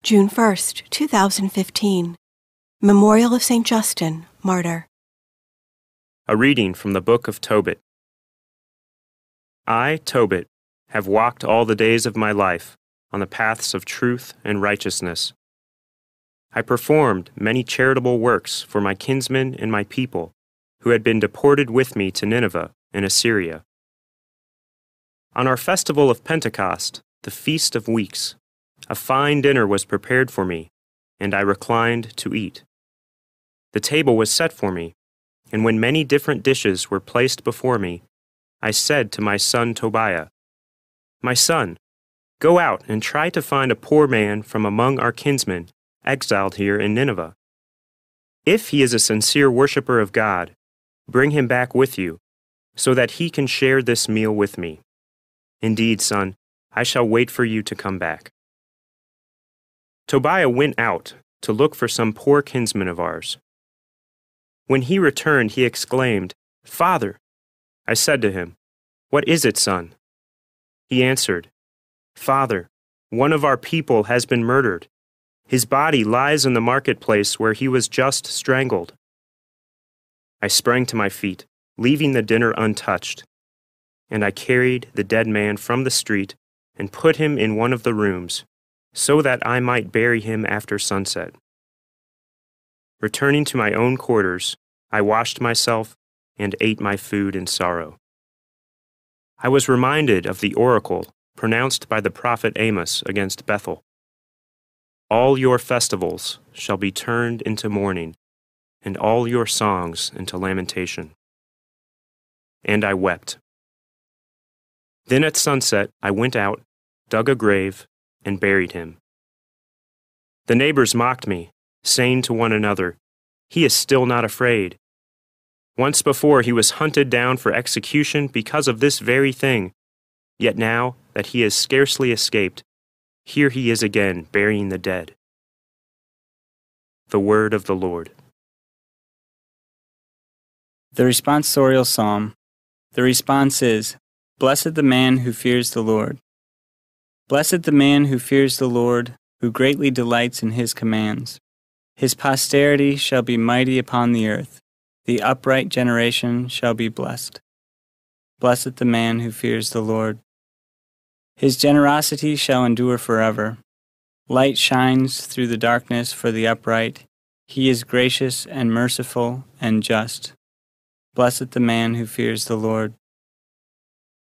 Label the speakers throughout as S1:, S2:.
S1: June 1st, 2015. Memorial of St. Justin, Martyr.
S2: A reading from the book of Tobit. I, Tobit, have walked all the days of my life on the paths of truth and righteousness. I performed many charitable works for my kinsmen and my people, who had been deported with me to Nineveh and Assyria. On our festival of Pentecost, the Feast of Weeks, a fine dinner was prepared for me, and I reclined to eat. The table was set for me, and when many different dishes were placed before me, I said to my son Tobiah, "My son, go out and try to find a poor man from among our kinsmen exiled here in Nineveh. If he is a sincere worshiper of God, bring him back with you, so that he can share this meal with me. Indeed, son, I shall wait for you to come back." Tobiah went out to look for some poor kinsman of ours. When he returned, he exclaimed, "Father!" I said to him, "What is it, son?" He answered, "Father, one of our people has been murdered. His body lies in the marketplace where he was just strangled." I sprang to my feet, leaving the dinner untouched, and I carried the dead man from the street and put him in one of the rooms, so that I might bury him after sunset. Returning to my own quarters, I washed myself and ate my food in sorrow. I was reminded of the oracle pronounced by the prophet Amos against Bethel. "All your festivals shall be turned into mourning, and all your songs into lamentation." And I wept. Then at sunset I went out, dug a grave, and buried him. The neighbors mocked me, saying to one another, "He is still not afraid." Once before he was hunted down for execution because of this very thing, yet now that he has scarcely escaped, here he is again burying the dead. The word of the Lord.
S3: The responsorial psalm. The response is, "Blessed the man who fears the Lord." Blessed the man who fears the Lord, who greatly delights in his commands. His posterity shall be mighty upon the earth. The upright generation shall be blessed. Blessed the man who fears the Lord. His generosity shall endure forever. Light shines through the darkness for the upright. He is gracious and merciful and just. Blessed the man who fears the Lord.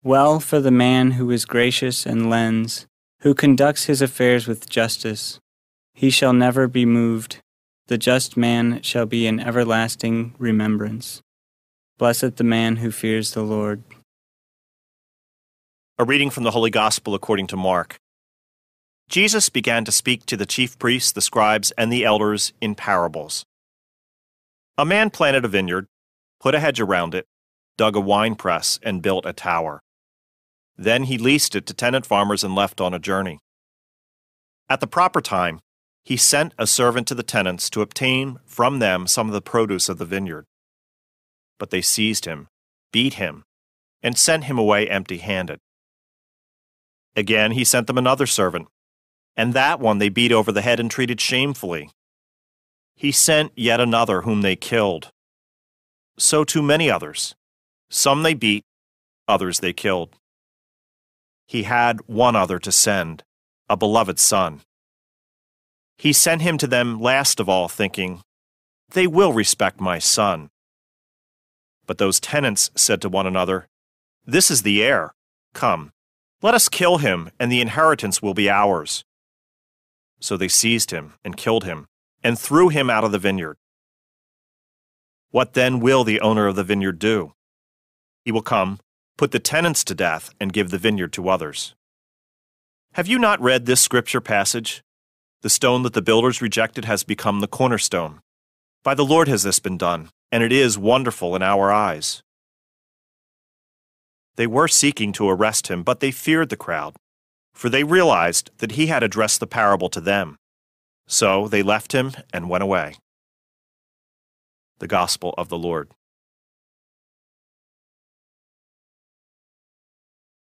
S3: Well for the man who is gracious and lends, who conducts his affairs with justice. He shall never be moved. The just man shall be in everlasting remembrance. Blessed the man who fears the Lord.
S4: A reading from the Holy Gospel according to Mark. Jesus began to speak to the chief priests, the scribes, and the elders in parables. A man planted a vineyard, put a hedge around it, dug a winepress, and built a tower. Then he leased it to tenant farmers and left on a journey. At the proper time, he sent a servant to the tenants to obtain from them some of the produce of the vineyard. But they seized him, beat him, and sent him away empty-handed. Again he sent them another servant, and that one they beat over the head and treated shamefully. He sent yet another whom they killed. So too many others. Some they beat, others they killed. He had one other to send, a beloved son. He sent him to them last of all, thinking, "They will respect my son." But those tenants said to one another, "This is the heir. Come, let us kill him, and the inheritance will be ours." So they seized him and killed him, and threw him out of the vineyard. What then will the owner of the vineyard do? He will come, put the tenants to death, and give the vineyard to others. Have you not read this scripture passage? The stone that the builders rejected has become the cornerstone. By the Lord has this been done, and it is wonderful in our eyes. They were seeking to arrest him, but they feared the crowd, for they realized that he had addressed the parable to them. So they left him and went away. The Gospel of the Lord.